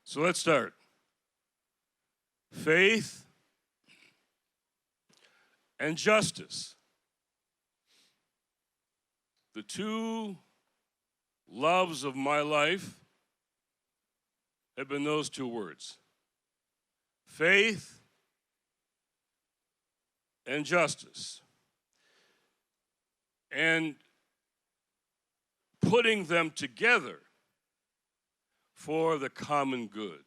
So let's start. Faith and justice. The two loves of my life have been those two words. Faith and justice. And putting them together for the common good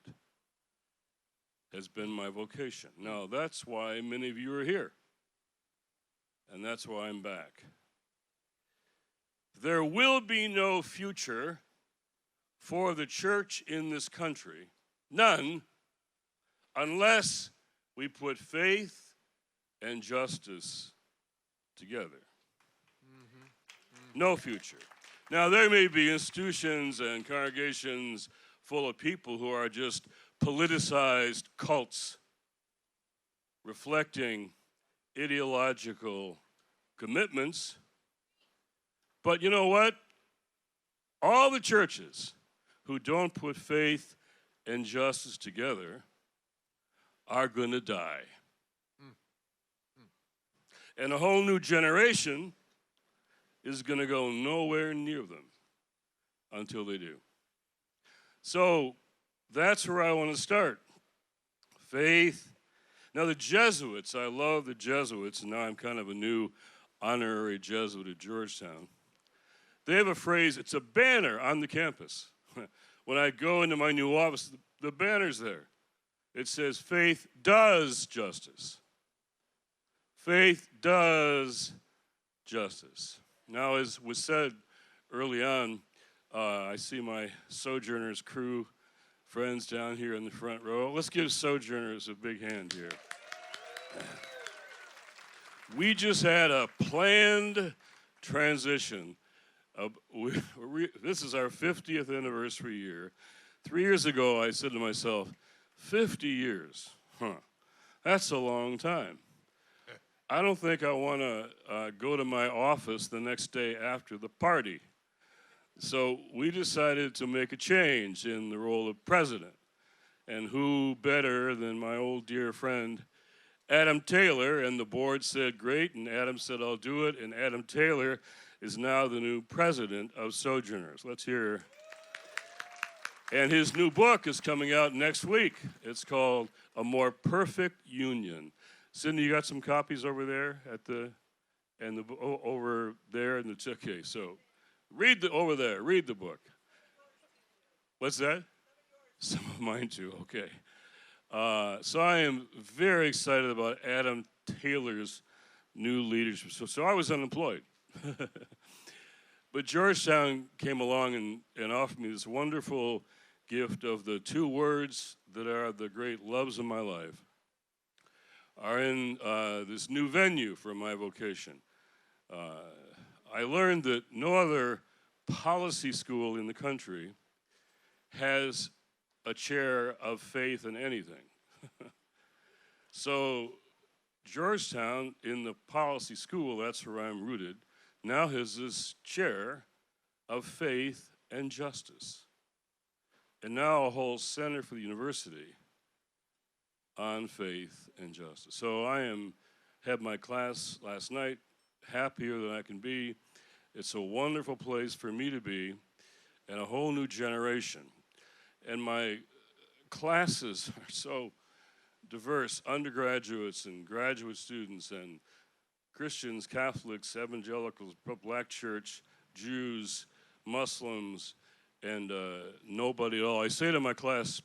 has been my vocation. Now, that's why many of you are here. And that's why I'm back. There will be no future for the church in this country, none, unless we put faith and justice together. No future. Now, there may be institutions and congregations full of people who are just politicized cults reflecting ideological commitments. But you know what? All the churches who don't put faith and justice together are going to die. And a whole new generation is going to go nowhere near them until they do. So that's where I want to start. Faith. Now the Jesuits, I love the Jesuits, and now I'm kind of a new honorary Jesuit at Georgetown. They have a phrase, it's a banner on the campus. When I go into my new office, the banner's there. It says, faith does justice. Faith does justice. Now, as was said early on, I see my Sojourners crew friends down here in the front row. Let's give Sojourners a big hand here. We just had a planned transition. This is our 50th anniversary year. 3 years ago, I said to myself, 50 years, that's a long time. I don't think I want to go to my office the next day after the party. So we decided to make a change in the role of president. And who better than my old dear friend, Adam Taylor, and the board said, great, and Adam said, I'll do it, and Adam Taylor is now the new president of Sojourners. Let's hear. And his new book is coming out next week. It's called A More Perfect Union. Cindy, you got some copies over there over there, and it's okay. So read the book. What's that? Some of mine too, okay. So I am very excited about Adam Taylor's new leadership. So I was unemployed. But Georgetown came along and offered me this wonderful gift of the two words that are the great loves of my life are in this new venue for my vocation. I learned that no other policy school in the country has a chair of faith in anything. So Georgetown, in the policy school, that's where I'm rooted, now has this chair of faith and justice. And now a whole center for the university on faith and justice. So I had my class last night, happier than I can be. It's a wonderful place for me to be, and a whole new generation. And my classes are so diverse, undergraduates and graduate students and Christians, Catholics, evangelicals, black church, Jews, Muslims, and nobody at all. I say to my class,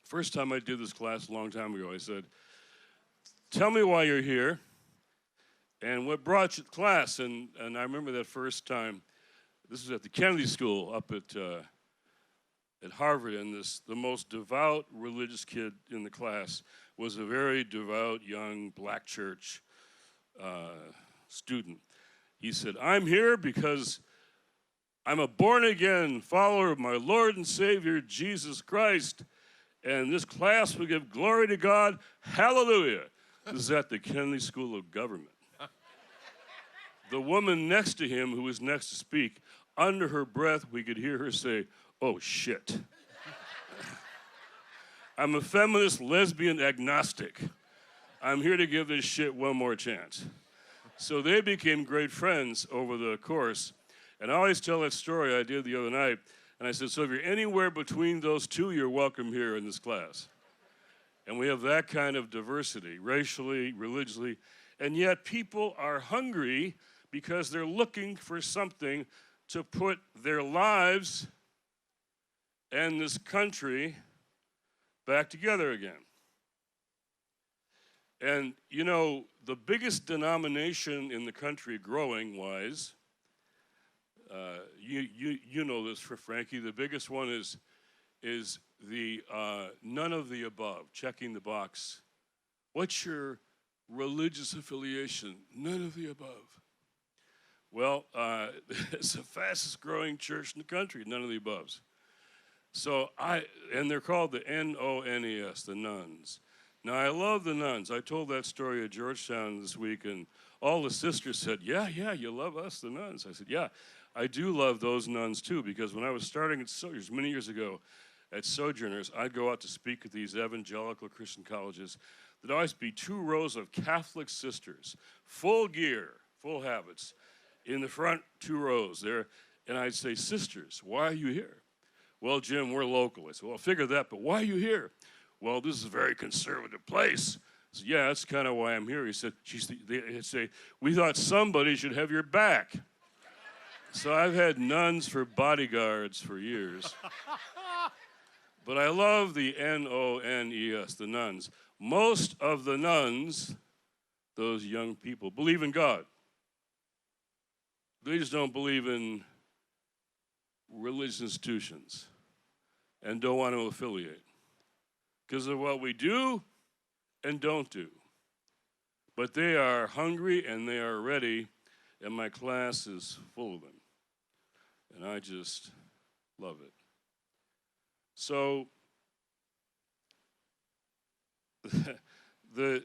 first time I did this class a long time ago, I said, tell me why you're here and what brought you to class. And I remember that first time, this was at the Kennedy School up at Harvard, and the most devout religious kid in the class was a very devout young black church student. He said, I'm here because I'm a born-again follower of my Lord and Savior, Jesus Christ, and this class will give glory to God. Hallelujah. This is at the Kennedy School of Government. The woman next to him, who was next to speak, under her breath, we could hear her say, oh, shit. I'm a feminist, lesbian, agnostic. I'm here to give this shit one more chance. So they became great friends over the course. And I always tell that story I did the other night. And I said, so if you're anywhere between those two, you're welcome here in this class. And we have that kind of diversity, racially, religiously. And yet people are hungry because they're looking for something to put their lives and this country back together again. And, you know, the biggest denomination in the country growing-wise, you know this, for Frankie, the biggest one is the none of the above, checking the box. What's your religious affiliation? None of the above. Well, it's the fastest growing church in the country, none of the aboves. So and they're called the N-O-N-E-S, the nuns. Now, I love the nuns. I told that story at Georgetown this week, and all the sisters said, yeah, you love us, the nuns. I said, yeah, I do love those nuns, too, because when I was starting at Sojourners many years ago at Sojourners, I'd go out to speak at these evangelical Christian colleges. There'd always be 2 rows of Catholic sisters, full gear, full habits, in the front 2 rows there. And I'd say, sisters, why are you here? Well, Jim, we're local. I said, well, figure that, but why are you here? Well, this is a very conservative place. I said, yeah, that's kind of why I'm here. He said, they'd say, we thought somebody should have your back. So I've had nuns for bodyguards for years. But I love the N-O-N-E-S, the nuns. Most of the nuns, those young people, believe in God. They just don't believe in religious institutions and don't want to affiliate because of what we do and don't do. But they are hungry and they are ready, and my class is full of them. And I just love it. So the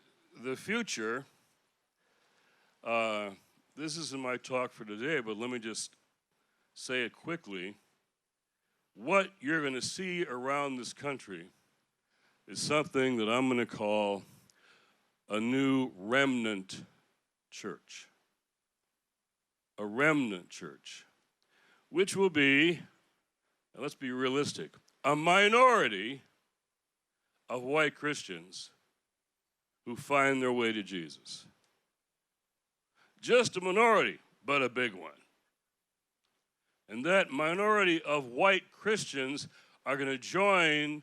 future, this isn't my talk for today, but let me just say it quickly. What you're going to see around this country is something that I'm going to call a new remnant church. A remnant church, which will be, and let's be realistic, a minority of white Christians who find their way to Jesus. Just a minority, but a big one. And that minority of white Christians are going to join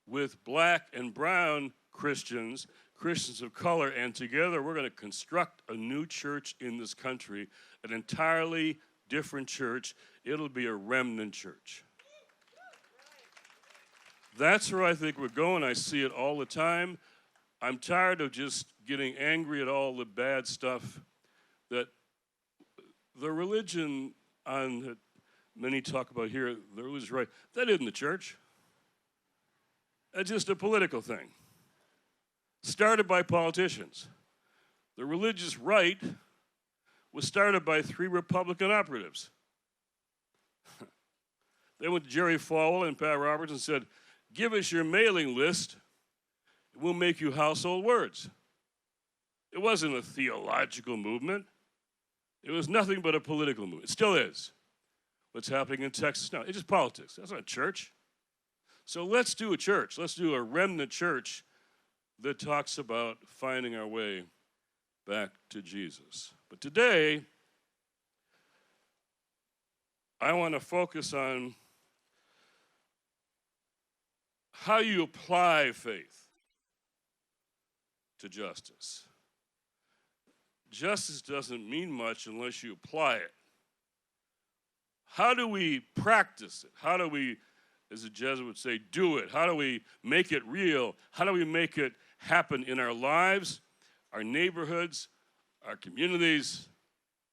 with black and brown Christians, Christians of color, and together we're going to construct a new church in this country, an entirely different church. It'll be a remnant church. That's where I think we're going. I see it all the time. I'm tired of just getting angry at all the bad stuff that the religion on many talk about here, the religious right, that isn't the church. That's just a political thing. Started by politicians. The religious right was started by 3 Republican operatives. They went to Jerry Falwell and Pat Roberts and said, give us your mailing list, and we'll make you household words. It wasn't a theological movement. It was nothing but a political movement. It still is. What's happening in Texas now, it's just politics. That's not church. So let's do a church. Let's do a remnant church that talks about finding our way back to Jesus. But today, I want to focus on how you apply faith to justice. Justice doesn't mean much unless you apply it. How do we practice it? How do we, as the Jesuits say, do it? How do we make it real? How do we make it happen in our lives, our neighborhoods, our communities,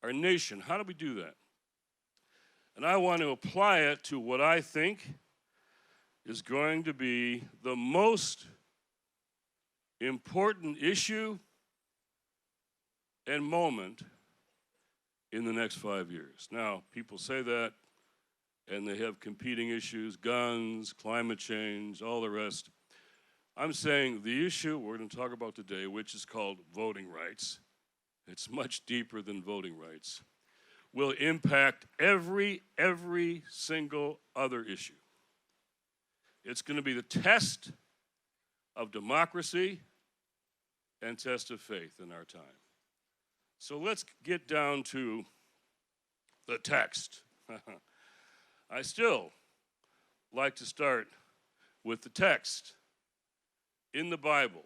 our nation? How do we do that? And I want to apply it to what I think is going to be the most important issue and moment in the next 5 years. Now, people say that, and they have competing issues, guns, climate change, all the rest. I'm saying the issue we're going to talk about today, which is called voting rights, it's much deeper than voting rights, will impact every single other issue. It's going to be the test of democracy and test of faith in our time. So let's get down to the text. I still like to start with the text in the Bible.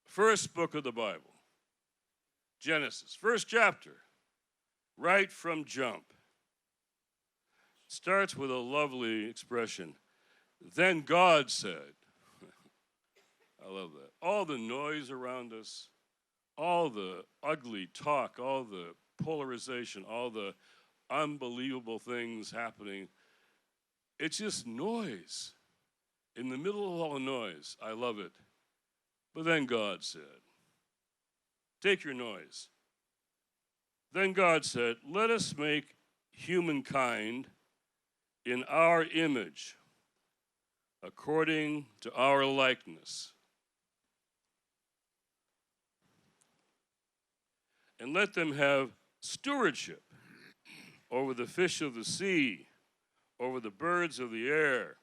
First book of the Bible, Genesis, first chapter, right from jump. Starts with a lovely expression. Then God said. I love that. All the noise around us, all the ugly talk, all the polarization, all the unbelievable things happening, it's just noise. In the middle of all the noise, I love it. But then God said, take your noise. Then God said, let us make humankind in our image, according to our likeness. And let them have stewardship over the fish of the sea, over the birds of the air,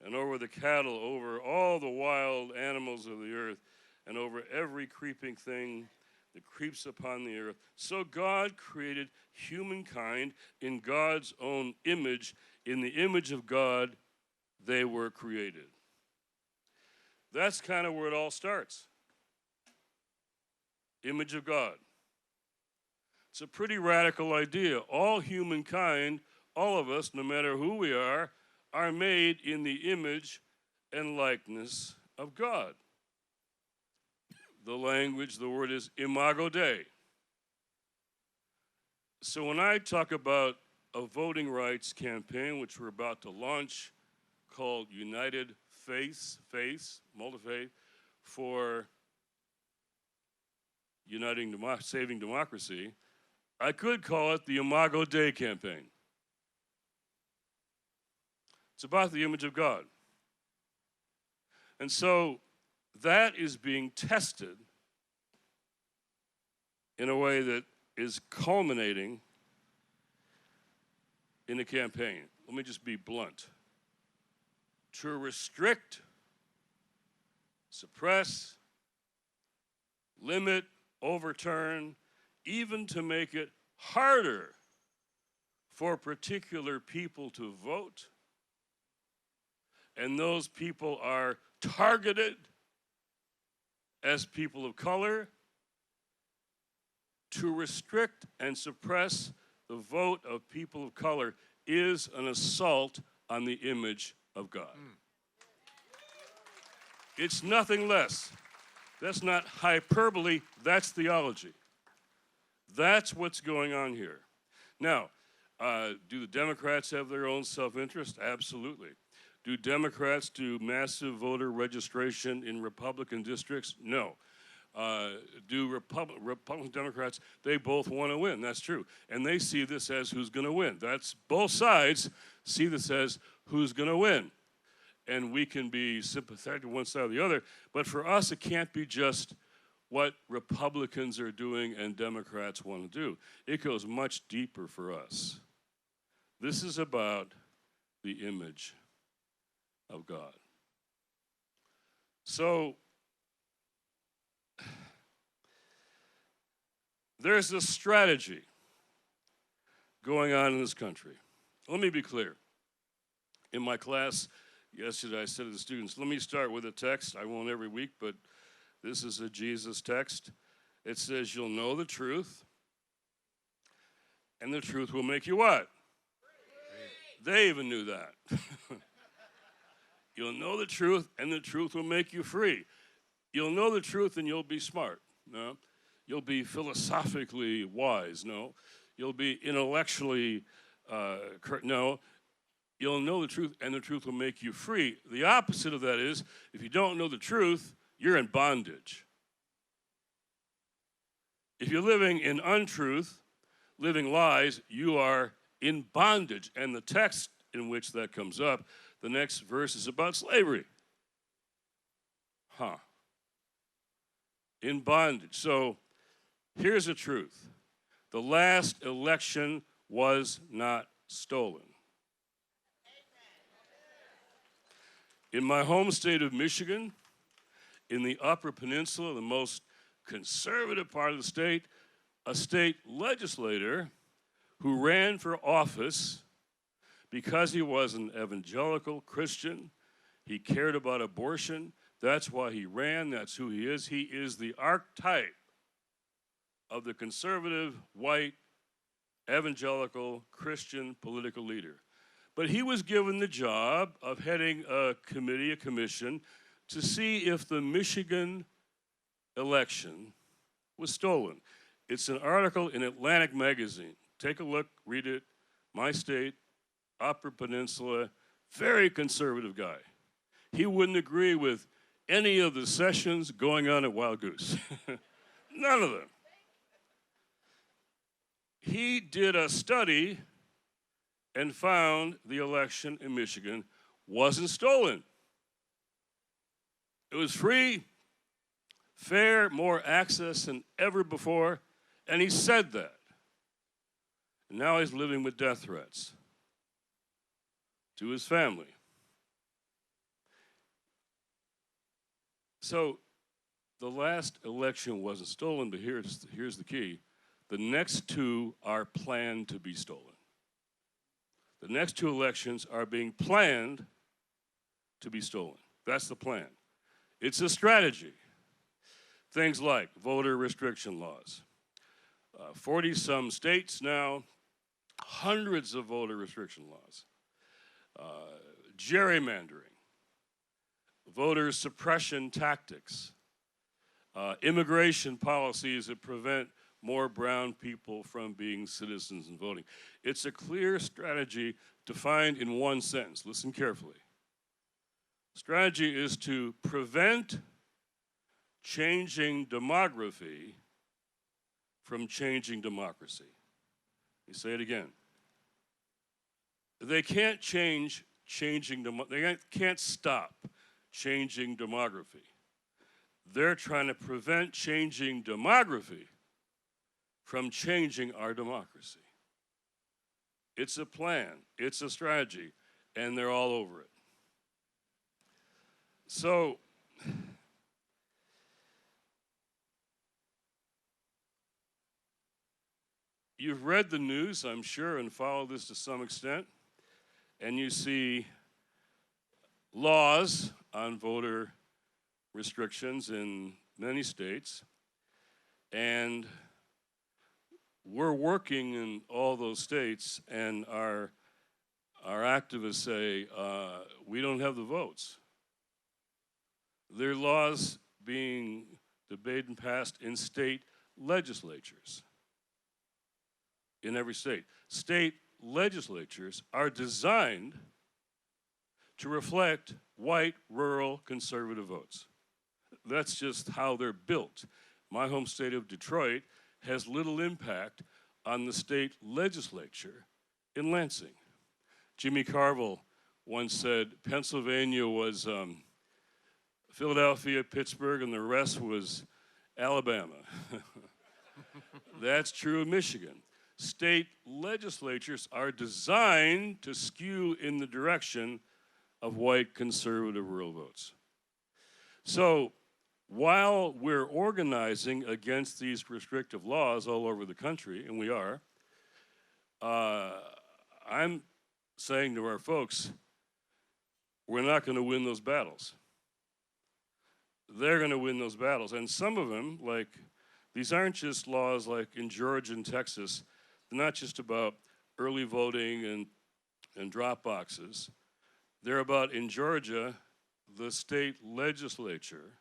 and over the cattle, over all the wild animals of the earth, and over every creeping thing that creeps upon the earth. So God created humankind in God's own image. In the image of God, they were created. That's kind of where it all starts. Image of God. It's a pretty radical idea. All humankind, all of us, no matter who we are made in the image and likeness of God. The language, the word is imago Dei. So when I talk about a voting rights campaign, which we're about to launch, called United Faith, multi-faith, for saving democracy, I could call it the Imago Dei campaign. It's about the image of God. And so that is being tested in a way that is culminating in a campaign. Let me just be blunt. To restrict, suppress, limit, overturn, even to make it harder for particular people to vote. And those people are targeted as people of color. To restrict and suppress the vote of people of color is an assault on the image of God. It's nothing less. That's not hyperbole, that's theology. That's what's going on here. Now, do the Democrats have their own self-interest? Absolutely. Do Democrats do massive voter registration in Republican districts? No. Do Republican Democrats, they both want to win. That's true. And they see this as who's going to win. That's both sides see this as who's going to win. And we can be sympathetic to one side or the other. But for us, it can't be just what Republicans are doing and Democrats want to do. It goes much deeper for us. This is about the image of God. So, there's a strategy going on in this country. Let me be clear. In my class yesterday, I said to the students, let me start with a text. I won't every week, but this is a Jesus text. It says, you'll know the truth, and the truth will make you what? Free. They even knew that. You'll know the truth, and the truth will make you free. You'll know the truth, and you'll be smart. No? You'll be philosophically wise. No. You'll be intellectually no. You'll know the truth, and the truth will make you free. The opposite of that is, if you don't know the truth, you're in bondage. If you're living in untruth, living lies, you are in bondage. And the text in which that comes up, the next verse is about slavery. In bondage. So here's the truth. The last election was not stolen. In my home state of Michigan, in the Upper Peninsula, the most conservative part of the state, a state legislator who ran for office because he was an evangelical Christian, he cared about abortion, that's why he ran, that's who he is. He is the archetype of the conservative, white, evangelical, Christian political leader. But he was given the job of heading a committee, a commission, to see if the Michigan election was stolen. It's an article in Atlantic Magazine. Take a look, read it. My state, Upper Peninsula, very conservative guy. He wouldn't agree with any of the sessions going on at Wild Goose. None of them. He did a study and found the election in Michigan wasn't stolen. It was free, fair, more access than ever before, and he said that. And now he's living with death threats to his family. So the last election wasn't stolen, but here's the key. The next two are planned to be stolen. The next two elections are being planned to be stolen. That's the plan. It's a strategy. Things like voter restriction laws. 40-some states now, hundreds of voter restriction laws. Gerrymandering. Voter suppression tactics. Immigration policies that prevent more brown people from being citizens and voting. It's a clear strategy defined in one sentence. Listen carefully. Strategy is to prevent changing demography from changing democracy. Let me say it again. They can't they can't stop changing demography. They're trying to prevent changing demography from changing our democracy. It's a plan, it's a strategy, and they're all over it. So, you've read the news, I'm sure, and followed this to some extent, and you see laws on voter restrictions in many states, and we're working in all those states, and our activists say, we don't have the votes. There are laws being debated and passed in state legislatures in every state. State legislatures are designed to reflect white, rural, conservative votes. That's just how they're built. My home state of Detroit has little impact on the state legislature in Lansing. Jimmy Carville once said Pennsylvania was Philadelphia, Pittsburgh, and the rest was Alabama. That's true of Michigan. State legislatures are designed to skew in the direction of white, conservative, rural votes. So, while we're organizing against these restrictive laws all over the country, and we are, I'm saying to our folks, we're not going to win those battles. They're going to win those battles. And some of them, like, these aren't just laws like in Georgia and Texas. They're not just about early voting and drop boxes. They're about, in Georgia, the state legislature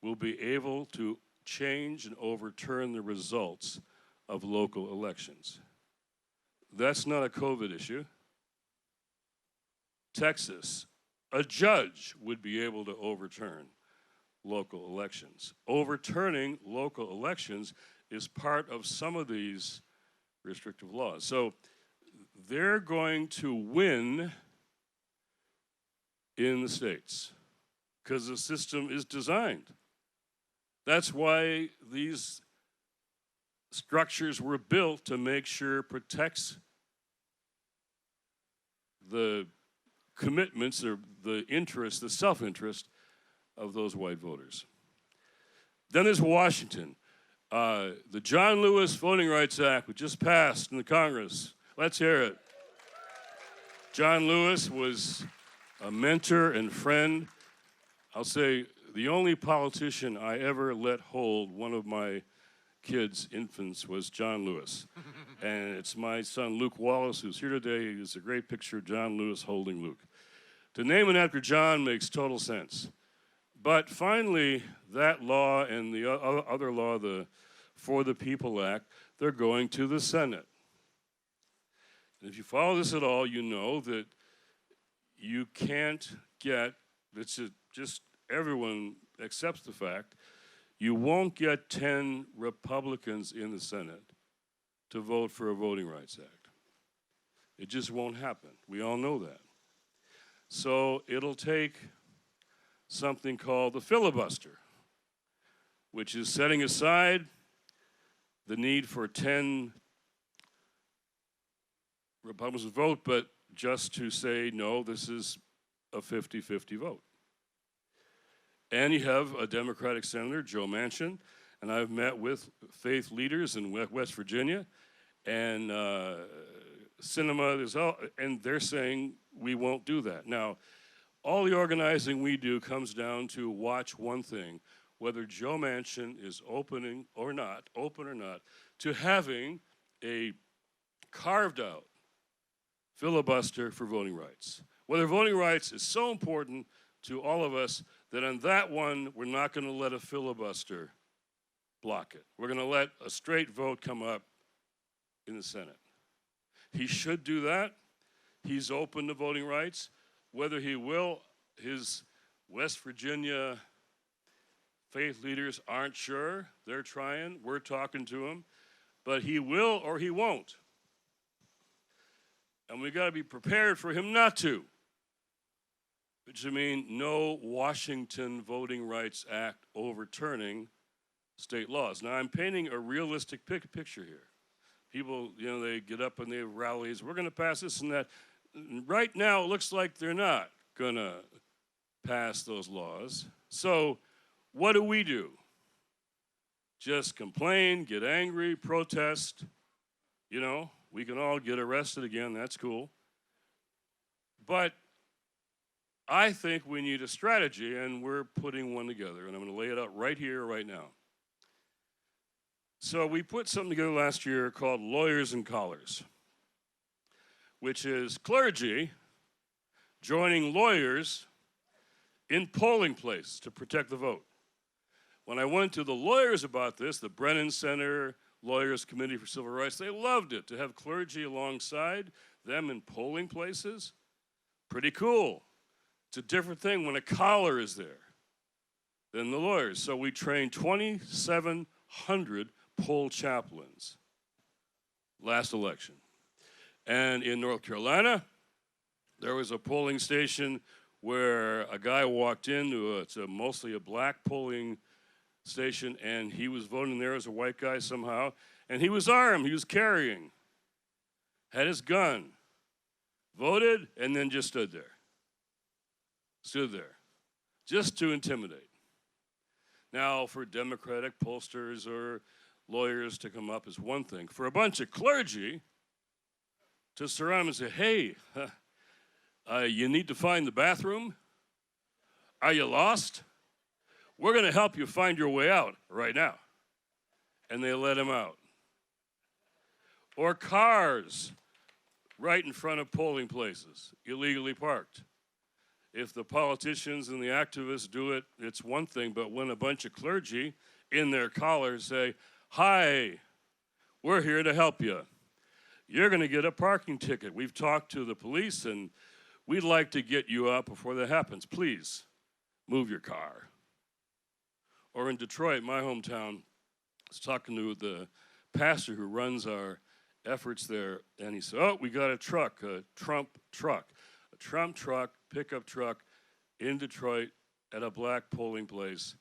will be able to change and overturn the results of local elections. That's not a COVID issue. Texas, a judge would be able to overturn local elections. Overturning local elections is part of some of these restrictive laws. So they're going to win in the States because the system is designed. That's why these structures were built, to make sure it protects the commitments or the interest, the self-interest of those white voters. Then there's Washington. The John Lewis Voting Rights Act, which just passed in the Congress. Let's hear it. John Lewis was a mentor and friend. I'll say the only politician I ever let hold one of my kids' infants was John Lewis. And it's my son, Luke Wallis, who's here today. He's a great picture of John Lewis holding Luke. To name it after John makes total sense. But finally, that law and the other law, the For the People Act, they're going to the Senate. And if you follow this at all, you know that you can't get, just everyone accepts the fact, you won't get 10 Republicans in the Senate to vote for a Voting Rights Act. It just won't happen. We all know that. So it'll take something called the filibuster, which is setting aside the need for 10 Republicans to vote, but just to say, no, this is a 50-50 vote. And you have a Democratic Senator, Joe Manchin, and I've met with faith leaders in West Virginia, and Sinema, and they're saying we won't do that. Now, all the organizing we do comes down to watch one thing, whether Joe Manchin is open or not, to having a carved out filibuster for voting rights. Whether voting rights is so important to all of us that on that one, we're not going to let a filibuster block it. We're going to let a straight vote come up in the Senate. He should do that. He's open to voting rights. Whether he will, his West Virginia faith leaders aren't sure. They're trying. We're talking to him. But he will or he won't. And we got to be prepared for him not to. Which I mean, no Washington Voting Rights Act overturning state laws. Now, I'm painting a realistic picture here. People, they get up and they have rallies. We're going to pass this and that. Right now, it looks like they're not going to pass those laws. So what do? Just complain, get angry, protest. We can all get arrested again. That's cool. But I think we need a strategy, and we're putting one together, and I'm going to lay it out right here, right now. So we put something together last year called Lawyers and Collars, which is clergy joining lawyers in polling places to protect the vote. When I went to the lawyers about this, the Brennan Center, Lawyers Committee for Civil Rights, they loved it, to have clergy alongside them in polling places. Pretty cool. It's a different thing when a collar is there than the lawyers. So we trained 2,700 poll chaplains last election. And in North Carolina, there was a polling station where a guy walked into it's mostly a black polling station, and he was voting there as a white guy somehow, and he was armed, he was carrying, had his gun, voted, and then just stood there, just to intimidate. Now, for Democratic pollsters or lawyers to come up is one thing. For a bunch of clergy to surround him and say, hey, you need to find the bathroom? Are you lost? We're going to help you find your way out right now. And they let him out. Or cars right in front of polling places, illegally parked. If the politicians and the activists do it, it's one thing, but when a bunch of clergy in their collars say, hi, we're here to help you. You're going to get a parking ticket. We've talked to the police, and we'd like to get you out before that happens. Please, move your car. Or in Detroit, my hometown, I was talking to the pastor who runs our efforts there, and he said, oh, we got a truck, a Trump truck, pickup truck, in Detroit at a black polling place.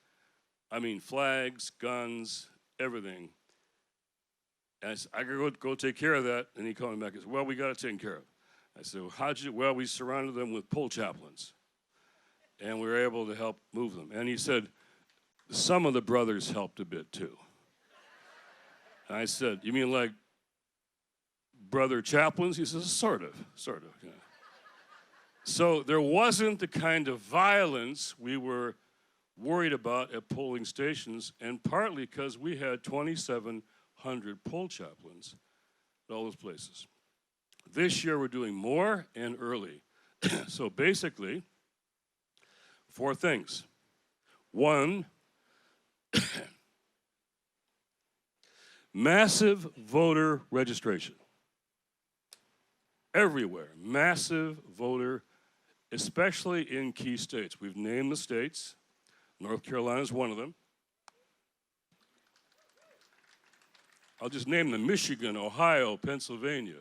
I mean, flags, guns, everything. And I said, I could go take care of that. And he called me back and said, well, we got it taken care of. I said, well, how'd you? Well, we surrounded them with pole chaplains. And we were able to help move them. And he said, some of the brothers helped a bit too. And I said, you mean like brother chaplains? He says, sort of. Yeah. So there wasn't the kind of violence we were worried about at polling stations, and partly because we had 2,700 poll chaplains at all those places. This year we're doing more and early. So basically, 4 things. 1, massive voter registration. Everywhere, massive voter, especially in key states. We've named the states. North Carolina is one of them. I'll just name them: Michigan, Ohio, Pennsylvania,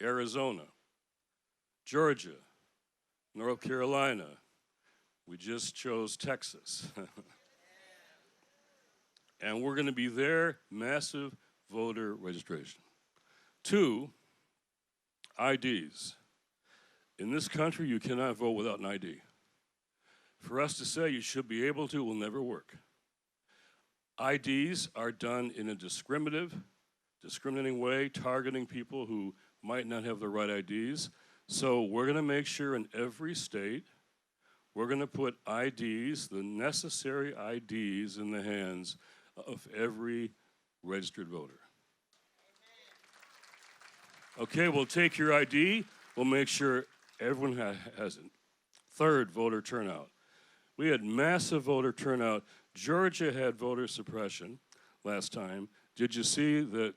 Arizona, Georgia, North Carolina. We just chose Texas. And we're going to be there, massive voter registration. 2, IDs. In this country, you cannot vote without an ID. For us to say you should be able to will never work. IDs are done in a discriminating way, targeting people who might not have the right IDs. So we're going to make sure in every state, we're going to put IDs, the necessary IDs, in the hands of every registered voter. Okay, we'll take your ID. We'll make sure everyone has it. 3rd, voter turnout. We had massive voter turnout. Georgia had voter suppression last time. Did you see that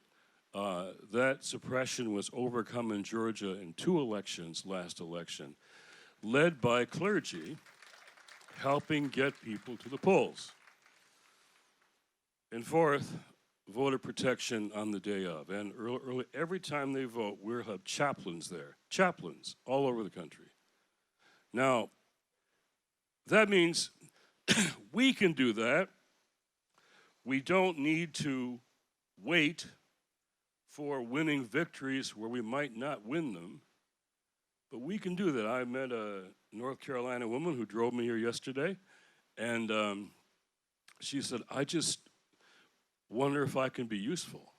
that suppression was overcome in Georgia in 2 elections last election, led by clergy helping get people to the polls? And 4th, voter protection on the day of. And early, every time they vote, we'll have chaplains there. Chaplains all over the country. Now, that means we can do that. We don't need to wait for winning victories where we might not win them, but we can do that. I met a North Carolina woman who drove me here yesterday, and she said, I just wonder if I can be useful.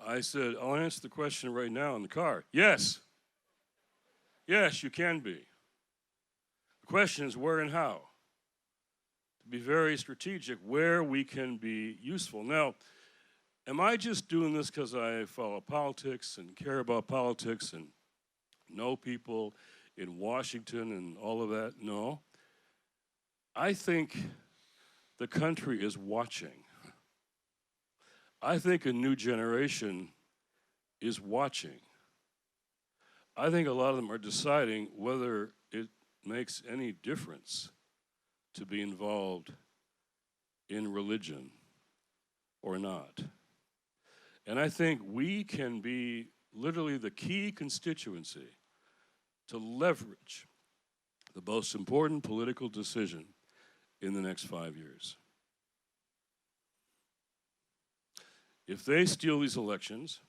I said, I'll answer the question right now in the car. Yes. Yes, you can be. The question is where and how. To be very strategic, where we can be useful. Now, am I just doing this because I follow politics and care about politics and know people in Washington and all of that? No. I think the country is watching. I think a new generation is watching. I think a lot of them are deciding whether it makes any difference to be involved in religion or not. And I think we can be literally the key constituency to leverage the most important political decision in the next 5 years. If they steal these elections,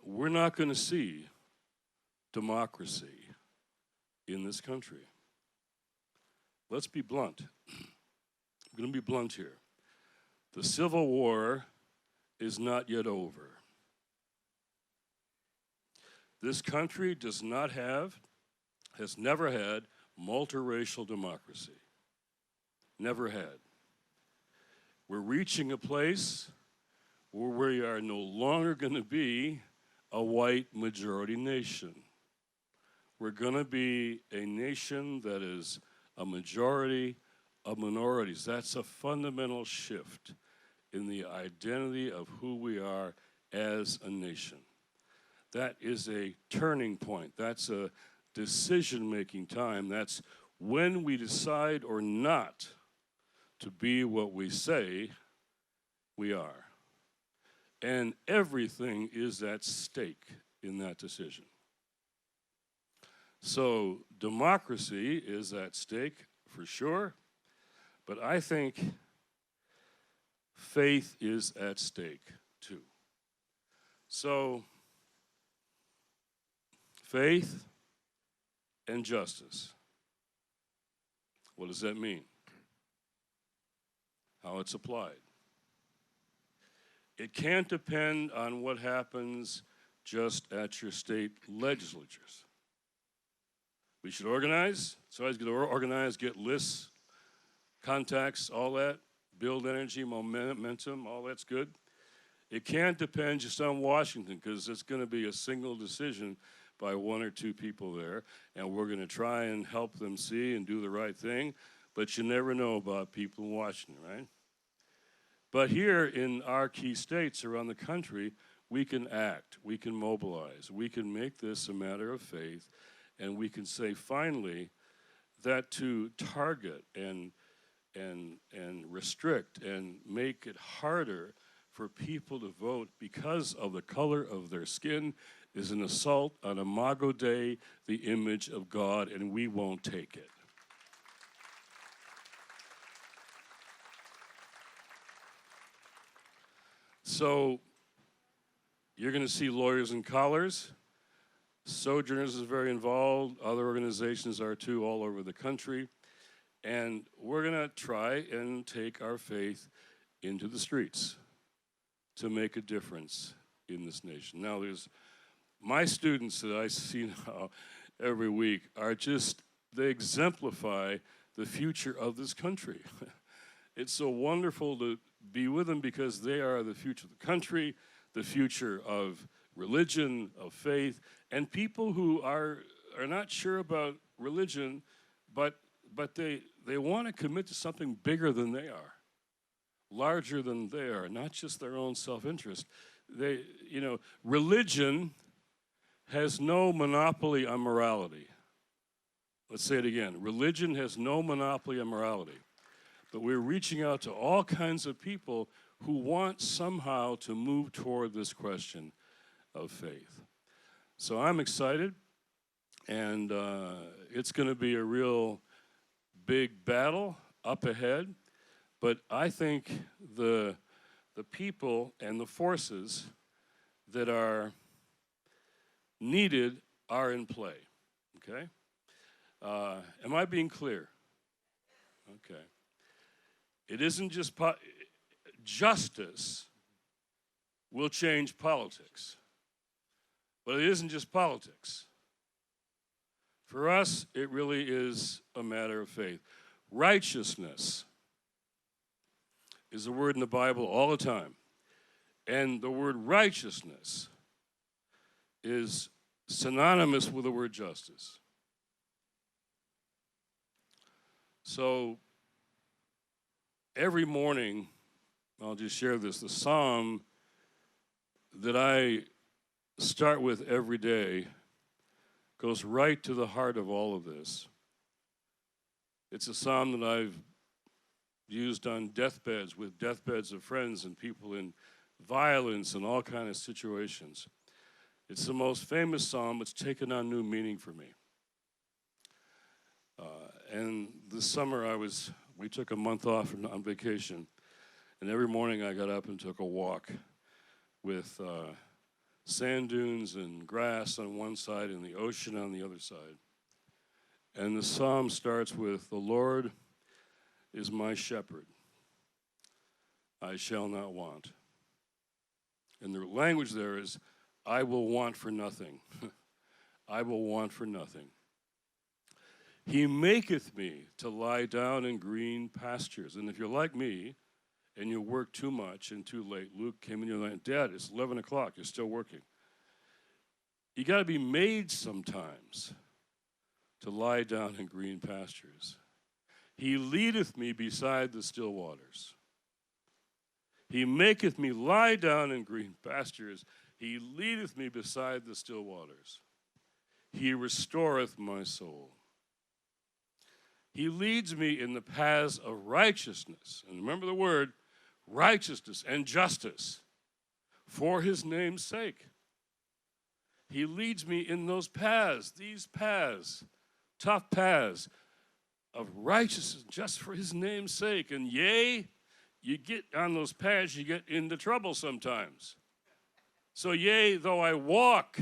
we're not going to see democracy in this country. Let's be blunt. I'm going to be blunt here. The Civil War is not yet over. This country does not have, has never had, multiracial democracy. Never had. We're reaching a place where we are no longer going to be a white majority nation. We're going to be a nation that is a majority of minorities. That's a fundamental shift in the identity of who we are as a nation. That is a turning point. That's a decision-making time. That's when we decide or not to be what we say we are. And everything is at stake in that decision. So democracy is at stake for sure, but I think faith is at stake too. So faith and justice. What does that mean? How it's applied. It can't depend on what happens just at your state legislatures. We should organize. So always get organized, get lists, contacts, all that, build energy, momentum, all that's good. It can't depend just on Washington because it's going to be a single decision by one or two people there, and we're going to try and help them see and do the right thing, but you never know about people in Washington, right? But here in our key states around the country, we can act, we can mobilize, we can make this a matter of faith, and we can say finally that to target and restrict and make it harder for people to vote because of the color of their skin is an assault on Imago Dei, the image of God, and we won't take it. So you're going to see lawyers in collars. Sojourners is very involved. Other organizations are too, all over the country. And we're going to try and take our faith into the streets to make a difference in this nation. Now, there's my students that I see now every week are just, they exemplify the future of this country. It's so wonderful to be with them because they are the future of the country, the future of religion, of faith, and people who are not sure about religion, but they want to commit to something bigger than they are, larger than they are, not just their own self-interest. Religion has no monopoly on morality. Let's say it again. Religion has no monopoly on morality. But we're reaching out to all kinds of people who want somehow to move toward this question of faith. So I'm excited, and it's going to be a real big battle up ahead. But I think the people and the forces that are needed are in play, okay? Am I being clear? Okay. It isn't just justice will change politics, but it isn't just politics. For us, it really is a matter of faith. Righteousness is a word in the Bible all the time, and the word righteousness is synonymous with the word justice. So every morning, I'll just share this, the psalm that I start with every day goes right to the heart of all of this. It's a psalm that I've used on deathbeds, with deathbeds of friends and people in violence and all kinds of situations. It's the most famous psalm. It's taken on new meaning for me. And this summer we took a month off on vacation, and every morning I got up and took a walk with sand dunes and grass on one side and the ocean on the other side. And the psalm starts with, "The Lord is my shepherd, I shall not want." And the language there is, I will want for nothing. I will want for nothing. He maketh me to lie down in green pastures. And if you're like me, and you work too much and too late, Luke came in your night, Dad, it's 11 o'clock, you're still working. You got to be made sometimes to lie down in green pastures. He leadeth me beside the still waters. He maketh me lie down in green pastures. He leadeth me beside the still waters. He restoreth my soul. He leads me in the paths of righteousness. And remember the word, righteousness and justice, for his name's sake. He leads me in those paths, these paths, tough paths of righteousness just for his name's sake. And yea, you get on those paths, you get into trouble sometimes. So yea, though I walk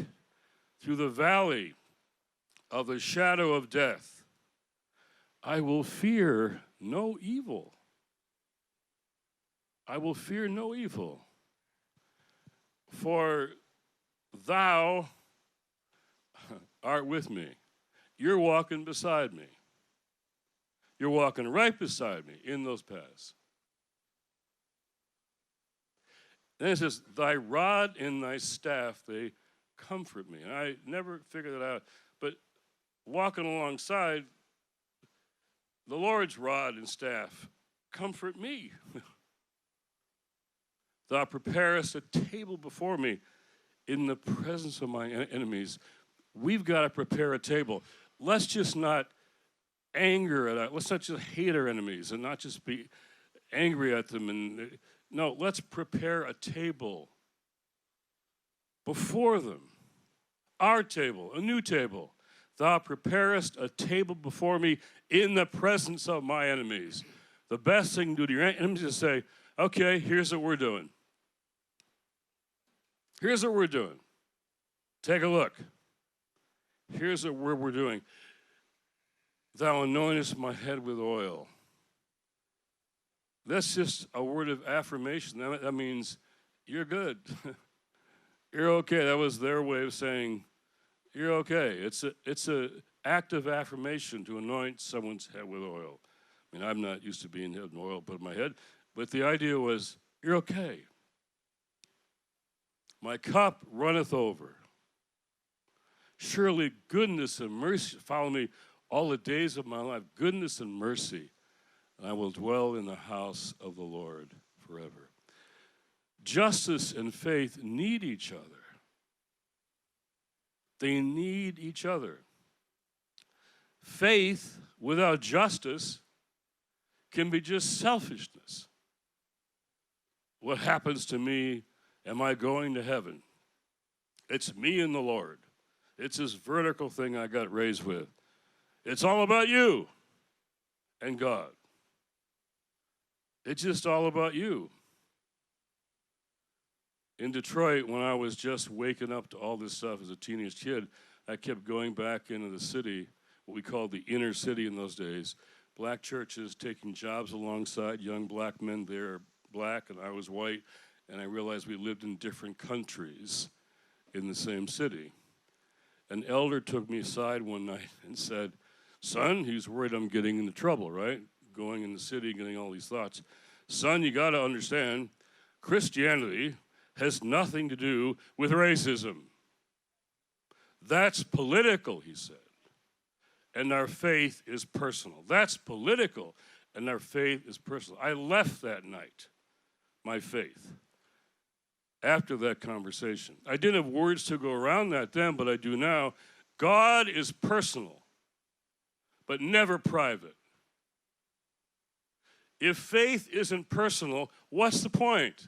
through the valley of the shadow of death, I will fear no evil. I will fear no evil. For thou art with me. You're walking beside me. You're walking right beside me in those paths. Then it says, thy rod and thy staff, they comfort me. And I never figured that out. But walking alongside, the Lord's rod and staff comfort me. Thou preparest a table before me in the presence of my enemies. We've got to prepare a table. Let's just not let's not just hate our enemies and not just be angry at them. No, let's prepare a table before them. Our table, a new table. Thou preparest a table before me in the presence of my enemies. The best thing to do to your enemies is say, okay, here's what we're doing. Here's what we're doing. Take a look. Here's what we're doing. Thou anointest my head with oil. That's just a word of affirmation. That means you're good. You're okay. That was their way of saying you're okay. It's a act of affirmation to anoint someone's head with oil. I mean, I'm not used to being had oil put in my head, but the idea was you're okay. My cup runneth over. Surely goodness and mercy follow me all the days of my life. Goodness and mercy. And I will dwell in the house of the Lord forever. Justice and faith need each other. They need each other. Faith without justice can be just selfishness. What happens to me? Am I going to heaven? It's me and the Lord. It's this vertical thing I got raised with. It's all about you and God. It's just all about you. In Detroit, when I was just waking up to all this stuff as a teenage kid, I kept going back into the city, what we called the inner city in those days. Black churches taking jobs alongside young black men. They're black and I was white. And I realized we lived in different countries in the same city. An elder took me aside one night and said, son, he's worried I'm getting into trouble, right? Going in the city, getting all these thoughts. Son, you got to understand, Christianity has nothing to do with racism. That's political, he said. And our faith is personal. That's political, and our faith is personal. I left that night, my faith. After that conversation. I didn't have words to go around that then, but I do now. God is personal, but never private. If faith isn't personal, what's the point?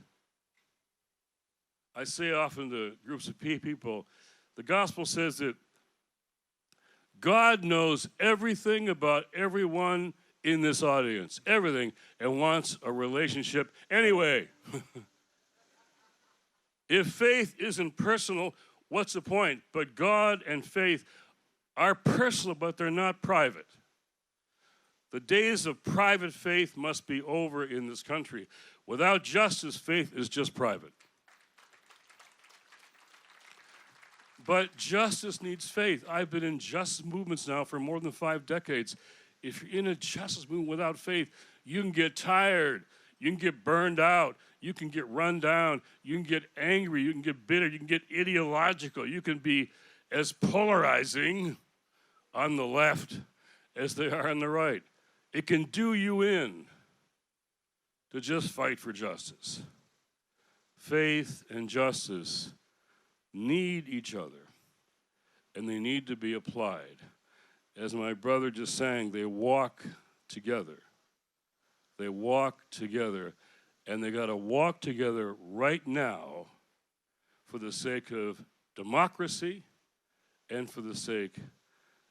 I say often to groups of people, the gospel says that God knows everything about everyone in this audience, everything, and wants a relationship anyway. If faith isn't personal, what's the point? But God and faith are personal, but they're not private. The days of private faith must be over in this country. Without justice, faith is just private. But justice needs faith. I've been in justice movements now for more than 5 decades. If you're in a justice movement without faith, you can get tired. You can get burned out. You can get run down. You can get angry. You can get bitter. You can get ideological. You can be as polarizing on the left as they are on the right. It can do you in to just fight for justice. Faith and justice need each other, and they need to be applied. As my brother just sang, they walk together. They walk together, and they got to walk together right now for the sake of democracy and for the sake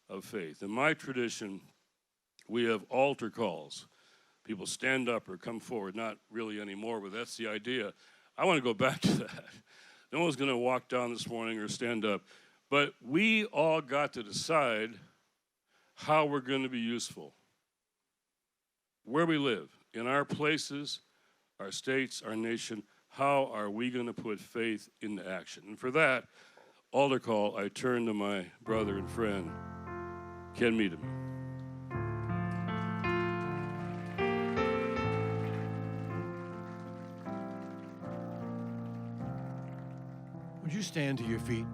of faith. In my tradition, we have altar calls. People stand up or come forward, not really anymore, but that's the idea. I want to go back to that. No one's going to walk down this morning or stand up. But we all got to decide how we're going to be useful. Where we live, in our places, our states, our nation, how are we going to put faith into action? And for that altar call, I turn to my brother and friend, Ken Meadam. Would you stand to your feet?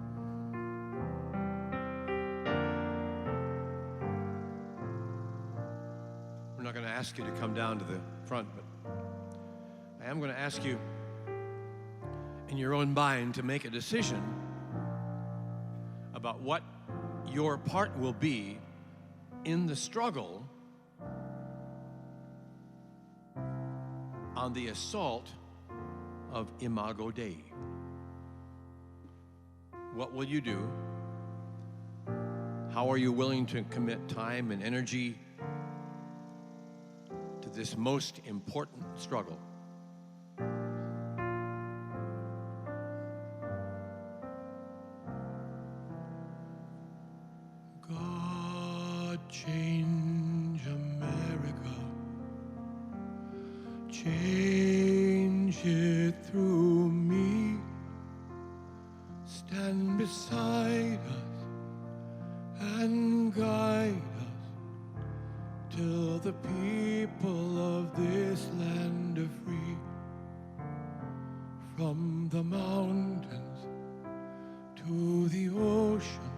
We're not going to ask you to come down to the front, but I am going to ask you in your own mind to make a decision about what your part will be in the struggle on the assault of Imago Dei. What will you do? How are you willing to commit time and energy to this most important struggle? God, change America. Change it through me. Stand beside us and guide us till the people of this land are free. From the mountains to the ocean,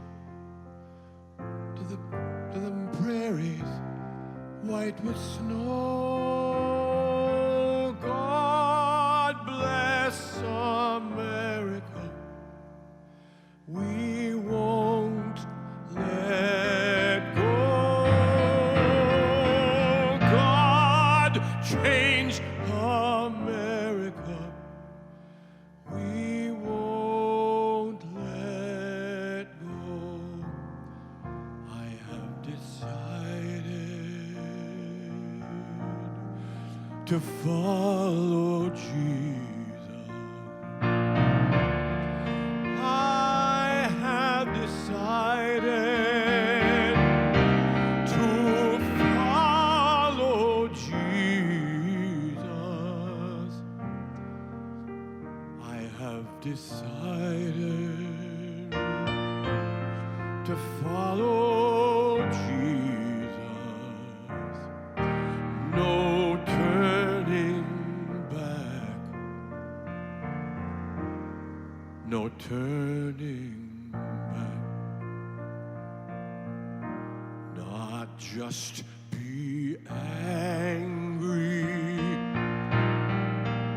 to the prairies white with snow. God bless America. We won't let go. God, change America. We won't let go. I have decided to follow Jesus. Decided to follow Jesus. I have decided to follow Jesus. No turning back. No turning back. Not just be angry,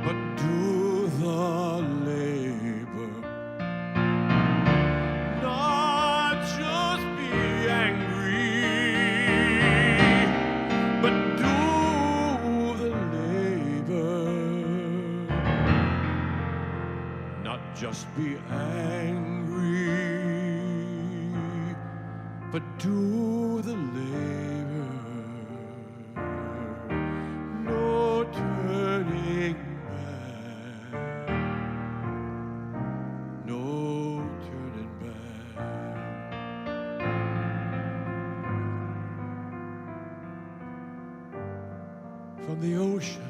but do the labor. Not just be angry, but do the labor. Not just be angry, but do the labor. No turning back. No turning back. From the ocean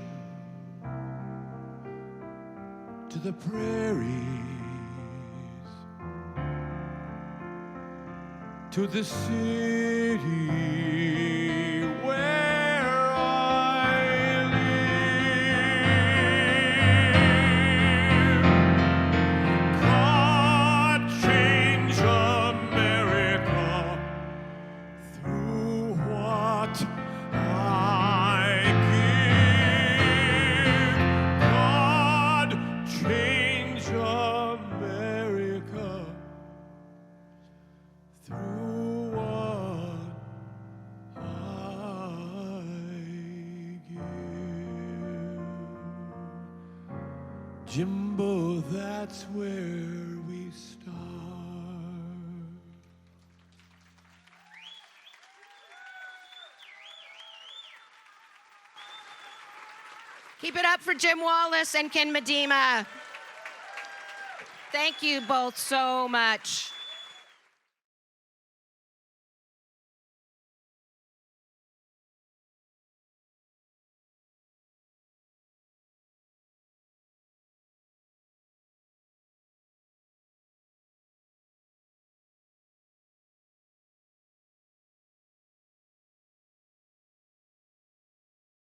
to the prairies, to the city where I live. God, change America through what I give. God, change America through what I give. Jimbo, that's where we start. Keep it up for Jim Wallis and Ken Medema. Thank you both so much.